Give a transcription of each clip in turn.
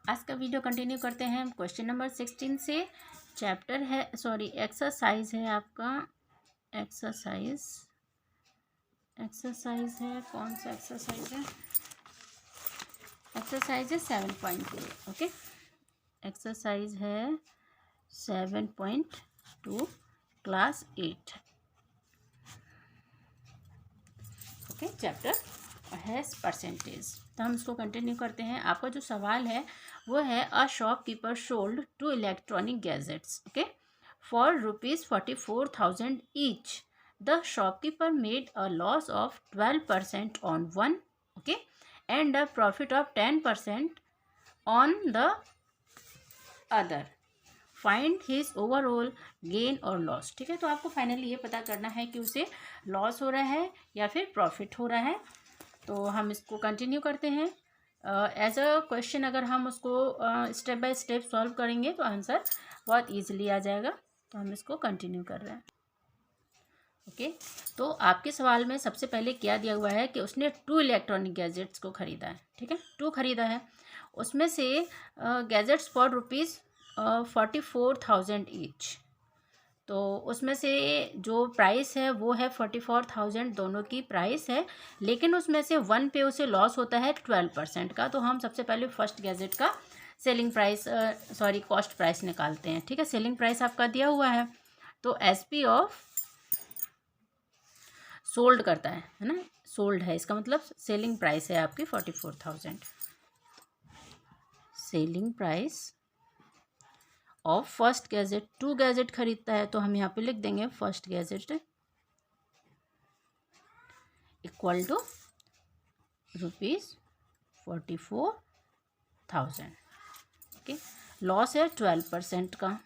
आज का video continue करते हैं हम क्वेश्चन नंबर 16 से। चैप्टर है एक्सरसाइज है आपका। एक्सरसाइज है, कौन सा एक्सरसाइज है? एक्सरसाइज है 7.2। ओके, एक्सरसाइज है 7.2 क्लास 8। ओके, चैप्टर है परसेंटेज। तो हम इसको कंटिन्यू करते हैं। आपका जो सवाल है वो है a shopkeeper sold 2 electronic gadgets okay for ₹44,000 each. The shopkeeper made a loss of 12% on one okay and a profit of 10% on the other. Find his overall gain और लॉस। ठीक है, तो आपको फाइनली ये पता करना है कि उसे लॉस हो रहा है या फिर प्रॉफिट हो रहा है। तो हम इसको कंटिन्यू करते हैं। एज अ क्वेश्चन अगर हम उसको स्टेप बाय स्टेप सॉल्व करेंगे तो आंसर बहुत ईजिली आ जाएगा। तो हम इसको कंटिन्यू कर रहे हैं। ओके, तो आपके सवाल में सबसे पहले क्या दिया हुआ है कि उसने 2 इलेक्ट्रॉनिक गैजेट्स को ख़रीदा है। ठीक है, 2 ख़रीदा है, उसमें से गैजेट्स फॉर ₹44,000 ईच। तो उसमें से जो प्राइस है वो है 44,000, दोनों की प्राइस है, लेकिन उसमें से वन पे उसे लॉस होता है 12% का। तो हम सबसे पहले फर्स्ट गैजेट का सेलिंग प्राइस कॉस्ट प्राइस निकालते हैं। ठीक है, सेलिंग प्राइस आपका दिया हुआ है, तो एसपी ऑफ सोल्ड करता है ना, सोल्ड है इसका मतलब सेलिंग प्राइस है आपकी 44,000। Selling price of first gadget, 2 gadget खरीदता है तो हम यहाँ पे लिख देंगे first gadget equal to ₹44,000। Okay, loss है 12% का।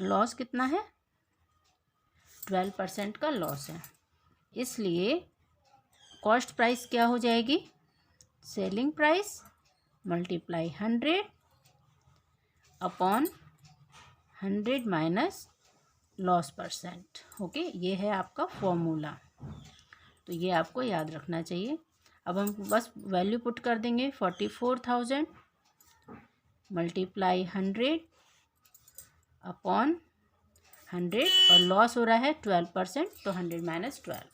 लॉस कितना है? 12% का लॉस है, इसलिए कॉस्ट प्राइस क्या हो जाएगी? Selling price multiply 100 upon 100 minus loss percent. Okay, ये है आपका फॉर्मूला, तो ये आपको याद रखना चाहिए। अब हम बस वैल्यू पुट कर देंगे 44,000 मल्टीप्लाई 100 अपॉन 100 और लॉस हो रहा है 12%, तो 100 माइनस 12।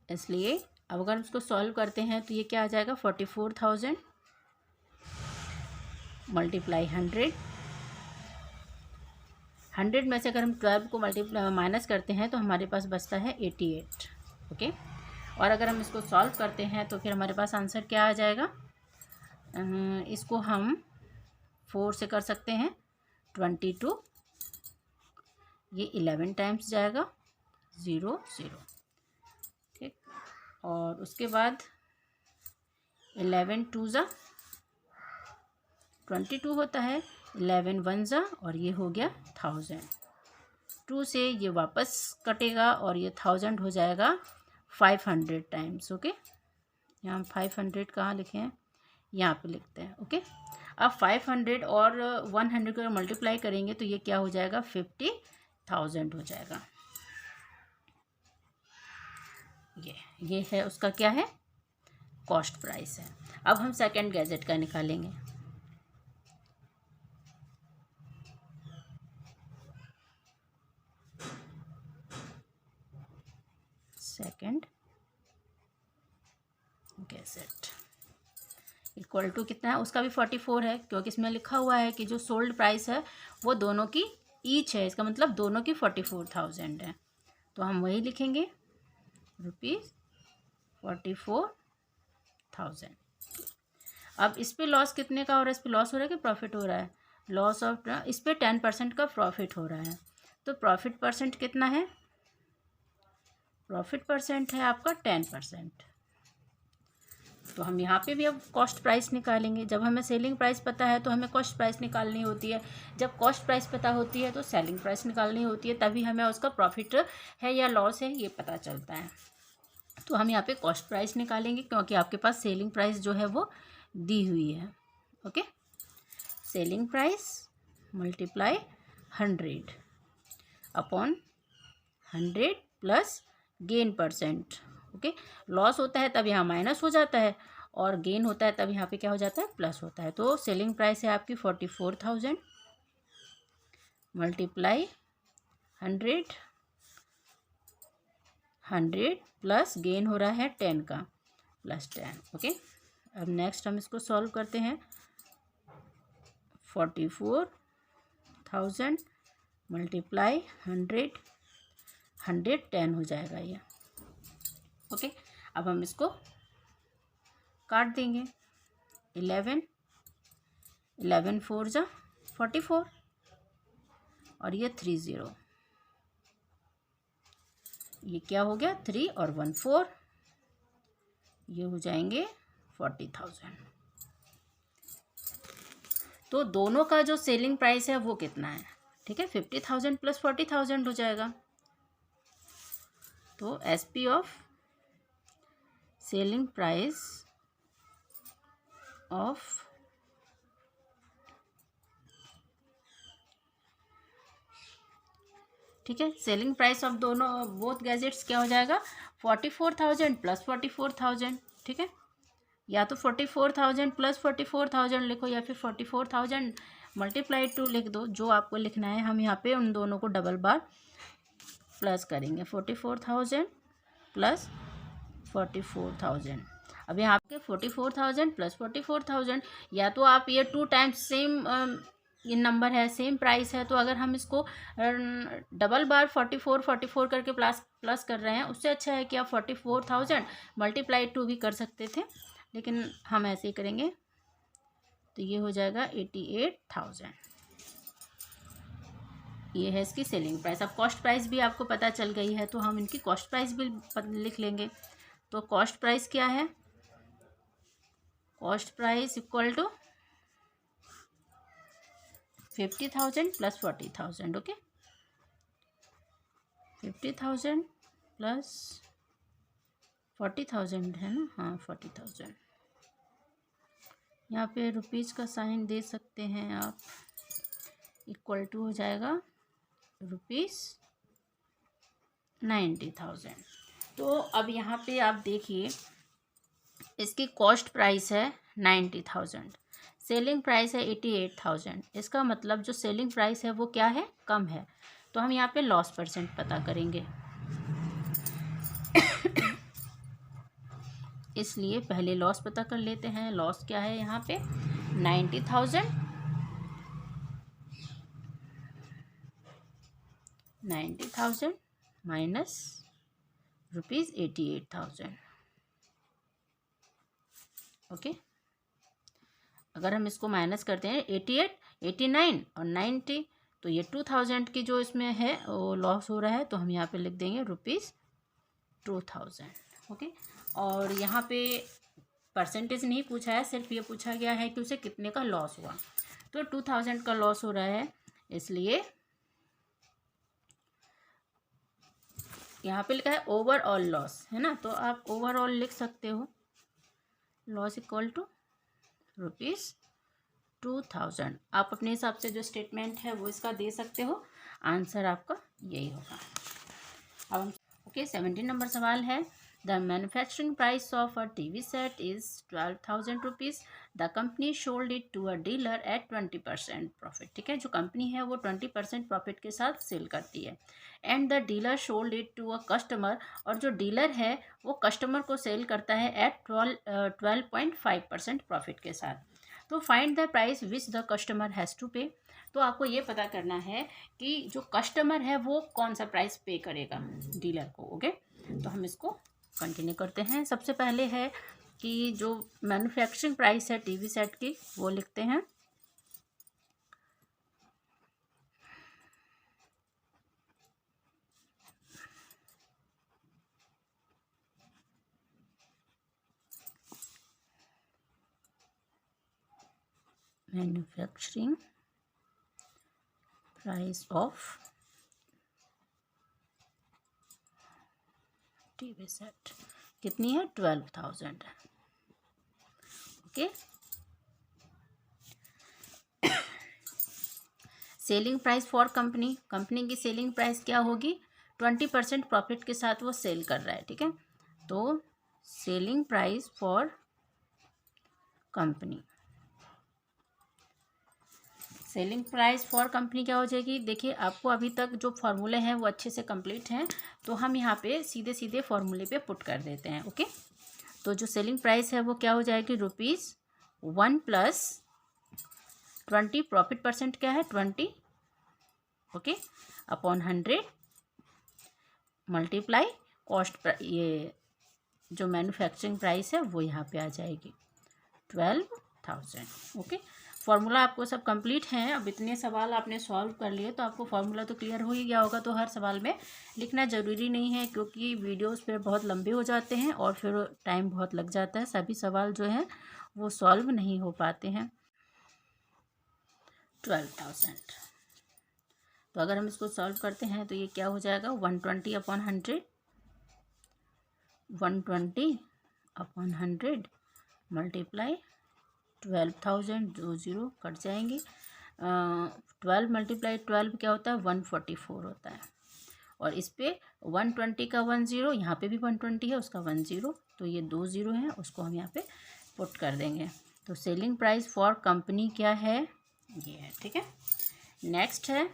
इसलिए अब अगर हम इसको सॉल्व करते हैं तो ये क्या आ जाएगा? 44,000 मल्टीप्लाई 100 में से अगर हम 12 को माइनस करते हैं तो हमारे पास बचता है 88। ओके, और अगर हम इसको सॉल्व करते हैं तो फिर हमारे पास आंसर क्या आ जाएगा? इसको हम 4 से कर सकते हैं, 22, ये 11 टाइम्स जाएगा 0 0। ठीक, और उसके बाद 11 2 ज़ा 22 होता है, 11 1 ज़ा और ये हो गया 1000। 2 से ये वापस कटेगा और ये 1000 हो जाएगा 500 टाइम्स। ओके, यहाँ हम 500 कहाँ लिखे हैं? यहाँ पे लिखते हैं। ओके, अब 500 और 100 को मल्टीप्लाई करेंगे तो ये क्या हो जाएगा? 50,000 हो जाएगा। ये है उसका क्या है? कॉस्ट प्राइस है। अब हम सेकंड गैजेट का निकालेंगे। सेकंड गैजेट इक्वल टू कितना है? उसका भी 44 है, क्योंकि इसमें लिखा हुआ है कि जो सोल्ड प्राइस है वो दोनों की ईच है, इसका मतलब दोनों की 44,000 है। तो हम वही लिखेंगे ₹44,000। अब इस पे लॉस कितने का हो रहा है? इस पे लॉस हो रहा है कि प्रॉफिट हो रहा है? लॉस ऑफ, इस पे 10% का प्रॉफिट हो रहा है। तो प्रॉफिट परसेंट कितना है? प्रॉफिट परसेंट है आपका 10%। तो हम यहाँ पे भी अब कॉस्ट प्राइस निकालेंगे। जब हमें सेलिंग प्राइस पता है तो हमें कॉस्ट प्राइस निकालनी होती है, जब कॉस्ट प्राइस पता होती है तो सेलिंग प्राइस निकालनी होती है, तभी हमें उसका प्रॉफिट है या लॉस है ये पता चलता है। तो हम यहाँ पे कॉस्ट प्राइस निकालेंगे क्योंकि आपके पास सेलिंग प्राइस जो है वो दी हुई है। Okay, selling price multiply 100 upon 100 plus gain percent. Okay, loss होता है तब यहाँ माइनस हो जाता है, और गेन होता है तब यहाँ पे क्या हो जाता है, प्लस होता है। तो सेलिंग प्राइस है आपकी 44,000 मल्टीप्लाई 100 प्लस गेन हो रहा है 10 का प्लस 10। ओके, अब नेक्स्ट हम इसको सॉल्व करते हैं। 44,000 मल्टीप्लाई 100 10 हो जाएगा ये। ओके, अब हम इसको काट देंगे। 11 4 जा 44 और ये 30, ये क्या हो गया 3 और 1 4, ये हो जाएंगे 40,000। तो दोनों का जो सेलिंग प्राइस है वो कितना है, ठीक है, 50,000 प्लस 40,000 हो जाएगा। तो SP of selling price of ठीक है, सेलिंग प्राइस ऑफ दोनों बोथ गैजेट्स क्या हो जाएगा 44,000 प्लस 44,000। ठीक है, या तो 44,000 प्लस 44,000 लिखो या फिर 44,000 मल्टीप्लाई टू लिख दो, जो आपको लिखना है। हम यहाँ पे उन दोनों को डबल बार प्लस करेंगे। 44,000 प्लस 44,000। अब यहाँ पे 44,000 प्लस 44,000, या तो आप ये 2 टाइम्स सेम ये नंबर है, सेम प्राइस है, तो अगर हम इसको डबल बार 44 करके प्लस कर रहे हैं, उससे अच्छा है कि आप 44,000 मल्टीप्लाई टू भी कर सकते थे, लेकिन हम ऐसे ही करेंगे। तो ये हो जाएगा 88,000। ये है इसकी सेलिंग प्राइस। अब कॉस्ट प्राइस भी आपको पता चल गई है, तो हम इनकी कॉस्ट प्राइस भी लिख लेंगे। तो कॉस्ट प्राइस क्या है, cost price equal to 50,000 plus 40,000। Okay, 50,000 plus 40,000 है ना, हाँ 40,000। यहाँ पे रुपीज़ का साइन दे सकते हैं आप, इक्वल टू हो जाएगा ₹90,000। तो अब यहाँ पे आप देखिए, इसकी कॉस्ट प्राइस है 90,000, सेलिंग प्राइस है 88,000। इसका मतलब जो सेलिंग प्राइस है वो क्या है, कम है। तो हम यहाँ पे लॉस परसेंट पता करेंगे। इसलिए पहले लॉस पता कर लेते हैं। लॉस क्या है यहाँ पे 90,000 माइनस ₹88,000। ओके, अगर हम इसको माइनस करते हैं 88, 89 और 90, तो ये 2000 की जो इसमें है वो लॉस हो रहा है, तो हम यहाँ पे लिख देंगे ₹2000। ओके, और यहाँ पे परसेंटेज नहीं पूछा है, सिर्फ ये पूछा गया है कि उसे कितने का लॉस हुआ। तो 2000 का लॉस हो रहा है, इसलिए यहाँ पे लिखा है ओवरऑल लॉस, है ना, तो आप ओवरऑल लिख सकते हो। Loss equal to ₹2000। आप अपने हिसाब से जो स्टेटमेंट है वो इसका दे सकते हो। आंसर आपका यही होगा। अब ओके, 17 नंबर सवाल है, the manufacturing price of a TV set is 12,000 rupees. The company sold it to a dealer at 20% profit. ठीक है, जो कंपनी है वो 20% प्रॉफिट के साथ सेल करती है। And the dealer sold it to a customer, और जो डीलर है वो कस्टमर को सेल करता है एट 12.5% प्रॉफिट के साथ। तो find the price which the customer has to pay. तो आपको ये पता करना है कि जो कस्टमर है वो कौन सा प्राइस पे करेगा डीलर को। ओके, तो हम इसको कंटिन्यू करते हैं। सबसे पहले है कि जो मैन्युफैक्चरिंग प्राइस है टीवी सेट की वो लिखते हैं। Manufacturing price of TV set कितनी है, 12,000। Okay, selling price for company, company की सेलिंग प्राइस क्या होगी, 20% प्रॉफिट के साथ वो सेल कर रहा है। ठीक है, तो selling price for company. Selling price for company क्या हो जाएगी? देखिए आपको अभी तक जो फॉर्मूले हैं वो अच्छे से कंप्लीट हैं, तो हम यहाँ पे सीधे सीधे फॉर्मूले पे पुट कर देते हैं। ओके, तो जो सेलिंग प्राइस है वो क्या हो जाएगी? ₹1 प्लस 20, प्रॉफिट परसेंट क्या है? 20, ओके, अपॉन 100 मल्टीप्लाई कॉस्ट, ये जो मैन्युफैक्चरिंग प्राइस है वो यहाँ पे आ जाएगी 12,000। ओके, फार्मूला आपको सब कंप्लीट हैं। अब इतने सवाल आपने सॉल्व कर लिए तो आपको फार्मूला तो क्लियर हो ही गया होगा। तो हर सवाल में लिखना ज़रूरी नहीं है, क्योंकि वीडियोस फिर बहुत लंबे हो जाते हैं और फिर टाइम बहुत लग जाता है, सभी सवाल जो हैं वो सॉल्व नहीं हो पाते हैं। 12,000, तो अगर हम इसको सॉल्व करते हैं तो ये क्या हो जाएगा? 120 अपॉन 100, 120 अपॉन 100 मल्टीप्लाई 12,000, 0 कट जाएंगे। 12 मल्टीप्लाई 12 क्या होता है? 144 होता है। और इस पे 120 का 10, यहाँ पे भी 120 है, उसका 10, तो ये 2 0 हैं, उसको हम यहाँ पे पुट कर देंगे। तो सेलिंग प्राइस फॉर कंपनी क्या है? ये है। ठीक है, नेक्स्ट है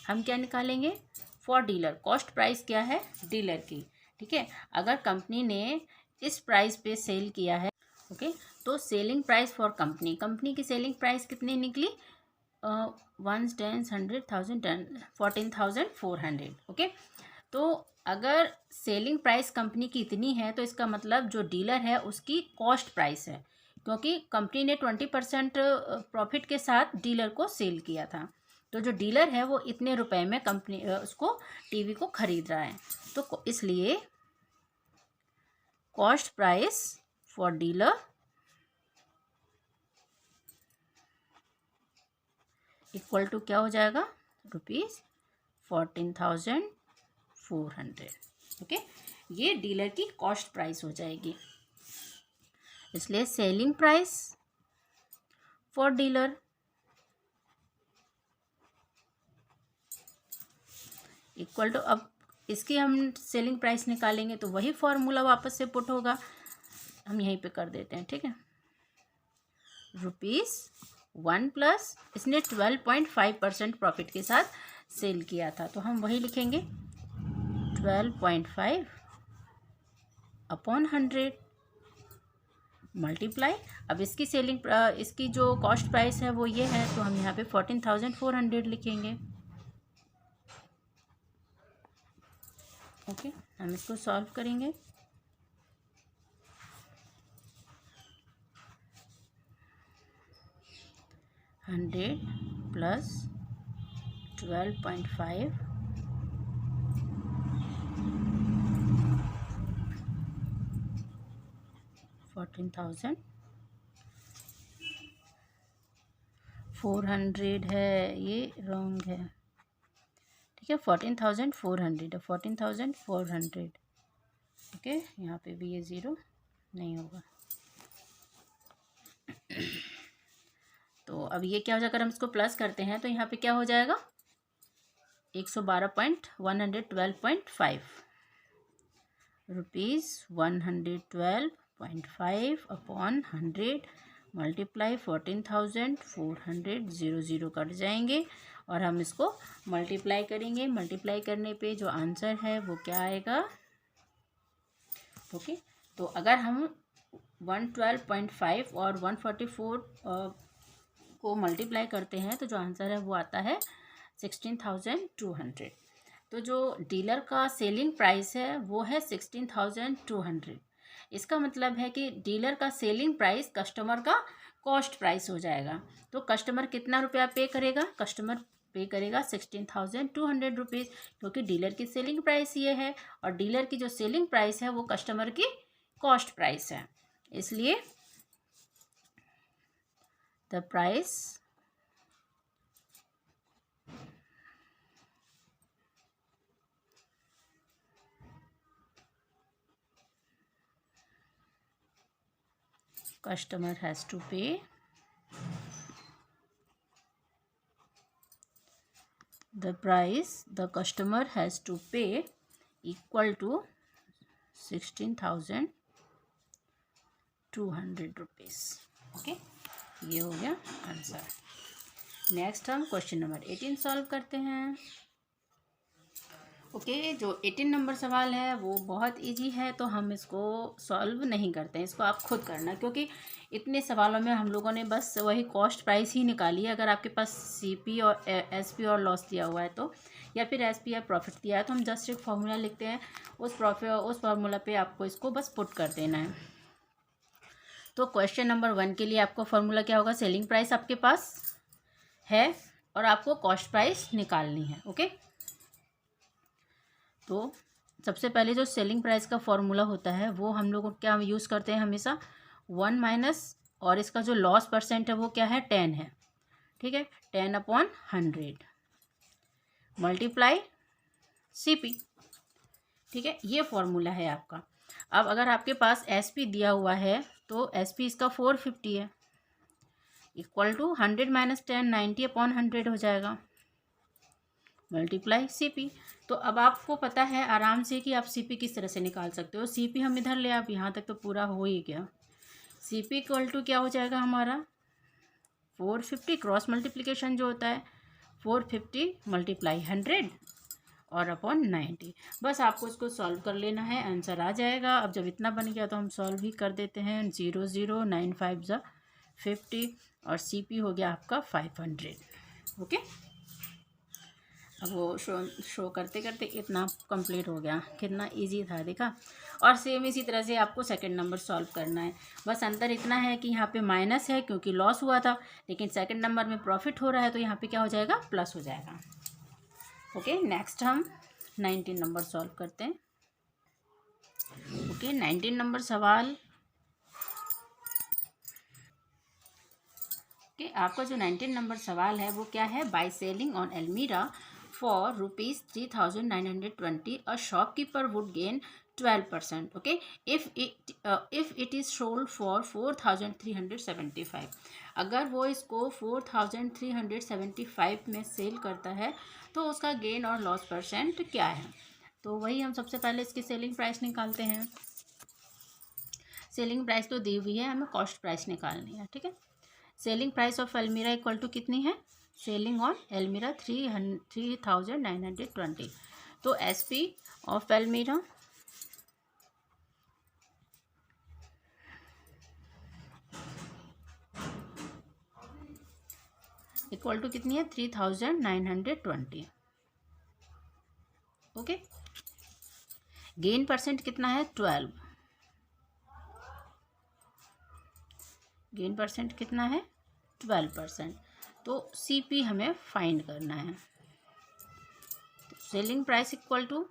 हम क्या निकालेंगे? फॉर डीलर कॉस्ट प्राइस क्या है? डीलर की। ठीक है, अगर कंपनी ने इस प्राइस पे सेल किया है, ओके, तो selling price for company, company की सेलिंग प्राइस कितनी निकली? 1 10 100 1000 10 14,400। ओके, तो अगर सेलिंग प्राइस कंपनी की इतनी है तो इसका मतलब जो डीलर है उसकी कॉस्ट प्राइस है, क्योंकि कंपनी ने 20% प्रॉफिट के साथ डीलर को सेल किया था। तो जो डीलर है वो इतने रुपए में कंपनी उसको टीवी को खरीद रहा है, तो इसलिए cost price for dealer equal to क्या हो जाएगा? ₹14,400। ओके, ये डीलर की कॉस्ट प्राइस हो जाएगी। इसलिए selling price for dealer equal to, अब इसकी हम सेलिंग प्राइस निकालेंगे तो वही फॉर्मूला वापस से पुट होगा, हम यहीं पे कर देते हैं। ठीक है, ₹1 प्लस इसने 12.5% प्रॉफिट के साथ सेल किया था, तो हम वही लिखेंगे 12.5 अपॉन 100 मल्टीप्लाई, अब इसकी सेलिंग इसकी जो कॉस्ट प्राइस है वो ये है, तो हम यहाँ पे 14,400 लिखेंगे। ओके, हम इसको सॉल्व करेंगे। $100 प्लस 12.5 14,400 है, ये रॉन्ग है। ठीक है, 14,400 है, 14,400। ओके, यहाँ पे भी ये 0 नहीं होगा। तो अब ये क्या हो जाएगा? अगर हम इसको प्लस करते हैं तो यहाँ पे क्या हो जाएगा? 112.5 ₹112.5 अपॉन 100 मल्टीप्लाई 14,400, 0 कट जाएंगे और हम इसको मल्टीप्लाई करेंगे। मल्टीप्लाई करने पे जो आंसर है वो क्या आएगा? ओके, तो अगर हम 112.5 और 144 को मल्टीप्लाई करते हैं तो जो आंसर है वो आता है 16,200। तो जो डीलर का सेलिंग प्राइस है वो है 16,200। इसका मतलब है कि डीलर का सेलिंग प्राइस कस्टमर का कॉस्ट प्राइस हो जाएगा। तो कस्टमर कितना रुपया पे करेगा? कस्टमर पे करेगा 16,200 रुपीज़, क्योंकि डीलर की सेलिंग प्राइस ये है और डीलर की जो सेलिंग प्राइस है वो कस्टमर की कॉस्ट प्राइस है। इसलिए the price customer has to pay the price the customer has to pay equal to 16,200 rupees। Okay, ये हो गया आंसर। नेक्स्ट हम क्वेश्चन नंबर 18 सॉल्व करते हैं। ओके, जो 18 नंबर सवाल है वो बहुत इजी है, तो हम इसको सॉल्व नहीं करते हैं, इसको आप खुद करना, क्योंकि इतने सवालों में हम लोगों ने बस वही कॉस्ट प्राइस ही निकाली है। अगर आपके पास सीपी और एसपी और लॉस दिया हुआ है तो, या फिर एसपी या प्रॉफिट दिया है तो हम जस्ट एक फार्मूला लिखते हैं, उस फार्मूला पे आपको इसको बस पुट कर देना है। तो क्वेश्चन नंबर 1 के लिए आपको फार्मूला क्या होगा, सेलिंग प्राइस आपके पास है और आपको कॉस्ट प्राइस निकालनी है। ओके, तो सबसे पहले जो सेलिंग प्राइस का फॉर्मूला होता है वो हम लोग क्या यूज़ करते हैं हमेशा, 1 माइनस, और इसका जो लॉस परसेंट है वो क्या है, 10 है। ठीक है, 10/100 मल्टीप्लाई सीपी। ठीक है, ये फॉर्मूला है आपका। अब अगर आपके पास एसपी दिया हुआ है तो एसपी इसका 450 है, इक्वल टू 100 माइनस 10, 90/100 हो जाएगा, मल्टीप्लाई सीपी। तो अब आपको पता है आराम से कि आप सीपी किस तरह से निकाल सकते हो। सीपी हम इधर ले, आप यहाँ तक तो पूरा हो ही गया। सीपी इक्वल टू क्या हो जाएगा हमारा, 450, क्रॉस मल्टीप्लिकेशन जो होता है 450 मल्टीप्लाई 100 और अपॉन 90। बस आपको इसको सॉल्व कर लेना है, आंसर आ जाएगा। अब जब इतना बन गया तो हम सॉल्व ही कर देते हैं। 0 0 9 5 ज़ा 50 और सीपी हो गया आपका 500। ओके, अब वो शो करते करते इतना कंप्लीट हो गया, कितना इजी था देखा। और सेम इसी तरह से आपको सेकंड नंबर सॉल्व करना है। बस अंतर इतना है कि यहाँ पे माइनस है क्योंकि लॉस हुआ था, लेकिन सेकंड नंबर में प्रॉफिट हो रहा है तो यहाँ पे क्या हो जाएगा, प्लस हो जाएगा। ओके, नेक्स्ट हम 19 नंबर सॉल्व करते हैं। ओके, 19 नंबर सवाल। ओके, आपका जो 19 नंबर सवाल है वो क्या है, बाय सेलिंग ऑन एल्मीरा for ₹3,920 a shopkeeper would gain 12%। Okay, if it is sold for 4,375। अगर वो इसको 4,375 में सेल करता है तो उसका गेन और लॉस परसेंट क्या है। तो वही हम सबसे पहले इसकी सेलिंग प्राइस निकालते हैं। सेलिंग प्राइस तो दी हुई है, हमें कॉस्ट प्राइस निकालनी है। ठीक है, सेलिंग प्राइस ऑफ एल्मीरा इक्वल टू कितनी है, सेलिंग ऑन एल्मीरा 3,920। तो एसपी ऑफ एल्मीरा इक्वल टू कितनी है, 3,920। ओके, गेन परसेंट कितना है, 12। गेन परसेंट कितना है, 12%। तो सीपी हमें फाइंड करना है। तो सेलिंग प्राइस इक्वल टू,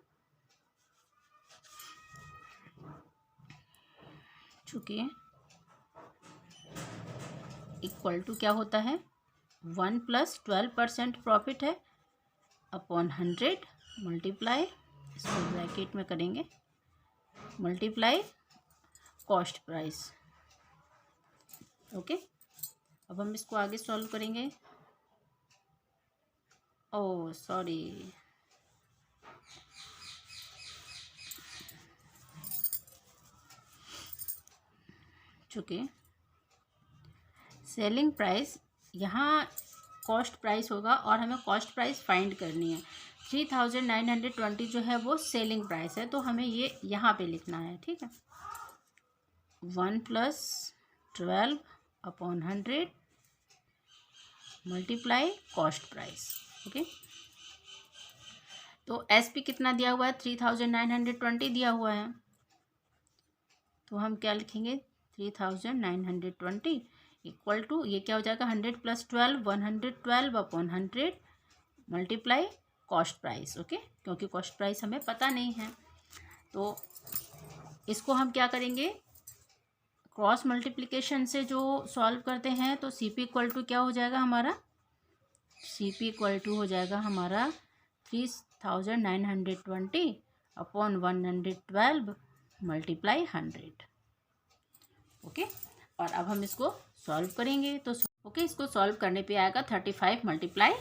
चूंकि इक्वल टू क्या होता है, 1 + 12% प्रॉफिट है अपॉन 100 मल्टीप्लाई, इसको ब्रैकेट में करेंगे, मल्टीप्लाई कॉस्ट प्राइस। ओके, अब हम इसको आगे सॉल्व करेंगे। ओह सॉरी, चूँकि सेलिंग प्राइस यहाँ कॉस्ट प्राइस होगा और हमें कॉस्ट प्राइस फाइंड करनी है। 3,920 जो है वो सेलिंग प्राइस है, तो हमें ये यहाँ पे लिखना है। ठीक है, 1 + 12 upon 100 multiply cost price. Okay, तो एसपी कितना दिया हुआ है, 3,920 दिया हुआ है, तो हम क्या लिखेंगे, 3,920 इक्वल टू, ये क्या हो जाएगा, 100 + 12 112 upon 100 multiply cost price. Okay, क्योंकि कॉस्ट प्राइस हमें पता नहीं है तो इसको हम क्या करेंगे, क्रॉस मल्टीप्लिकेशन से जो सॉल्व करते हैं तो सीपी इक्वल टू क्या हो जाएगा हमारा, सीपी इक्वल टू हो जाएगा हमारा 3,920 अपॉन 112 मल्टीप्लाई 100। ओके, और अब हम इसको सॉल्व करेंगे तो ओके, इसको सॉल्व करने पे आएगा 35 मल्टीप्लाई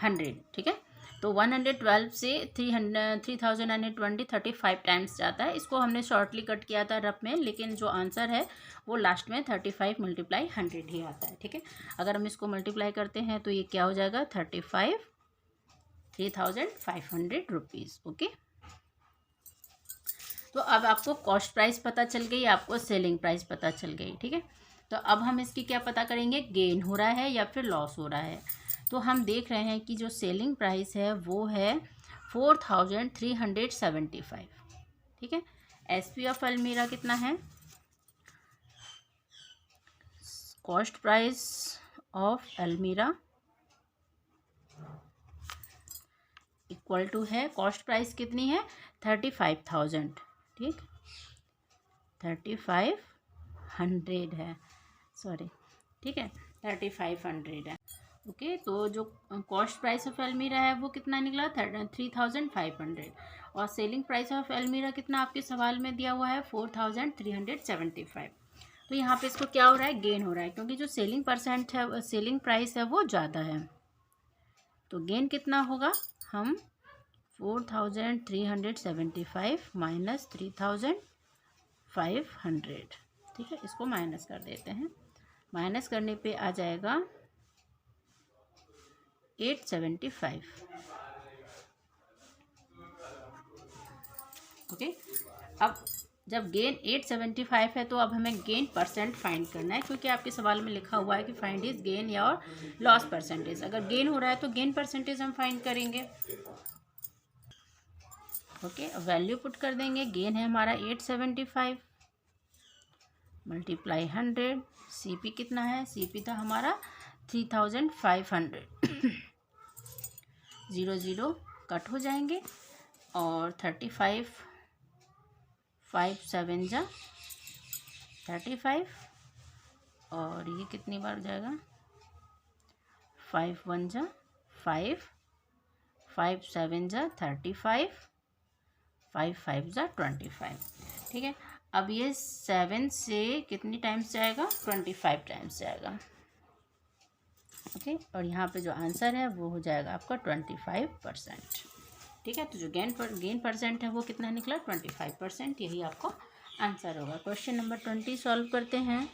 100। ठीक है, तो 112 से 3920 35 टाइम्स जाता है। इसको हमने शॉर्टली कट किया था रफ में, लेकिन जो आंसर है वो लास्ट में 35 मल्टीप्लाई 100 ही आता है। ठीक है, अगर हम इसको मल्टीप्लाई करते हैं तो ये क्या हो जाएगा 35 रुपीज़। ओके, तो अब आपको कॉस्ट प्राइस पता चल गई, आपको सेलिंग प्राइस पता चल गई। ठीक है, तो अब हम इसकी क्या पता करेंगे, गेन हो रहा है या फिर लॉस हो रहा है। तो हम देख रहे हैं कि जो सेलिंग प्राइस है वो है 4375। ठीक है, एसपी ऑफ अलमीरा कितना है, कॉस्ट प्राइस ऑफ अलमीरा इक्वल टू है, कॉस्ट प्राइस कितनी है 35,000। ठीक, 3500 है, सॉरी, ठीक है 3500 है। ओके, तो जो कॉस्ट प्राइस ऑफ अलमीरा है वो कितना निकला 3500, और सेलिंग प्राइस ऑफ अलमीरा कितना आपके सवाल में दिया हुआ है 4375। तो यहाँ पे इसको क्या हो रहा है, गेन हो रहा है, क्योंकि जो सेलिंग परसेंट है, सेलिंग प्राइस है वो ज़्यादा है। तो गेन कितना होगा, हम 4375 माइनस 3500, ठीक है, इसको माइनस कर देते हैं। माइनस करने पे आ जाएगा 875। ओके, अब जब गेन 875 है तो अब हमें गेन परसेंट फाइंड करना है, क्योंकि आपके सवाल में लिखा हुआ है कि फाइंड इज गेन या और लॉस परसेंटेज। अगर गेन हो रहा है तो गेन परसेंटेज हम फाइंड करेंगे। ओके, वैल्यू पुट कर देंगे, गेन है हमारा 875 मल्टीप्लाई 100, सीपी कितना है, सीपी था हमारा 3500। 0 0 कट हो जाएंगे, और 35 5 7 जा 35, और ये कितनी बार जाएगा 5 1 जा 5, 5 7 जा 35, 5 5 जा 25। ठीक है, अब ये 7 से कितनी टाइम्स जाएगा 25 टाइम्स जाएगा। ओके, और यहाँ पे जो आंसर है वो हो जाएगा आपका 25%। ठीक है, तो जो गेन परसेंट है वो कितना निकला 25%, यही आपको आंसर होगा। क्वेश्चन नंबर 20 सॉल्व करते हैं।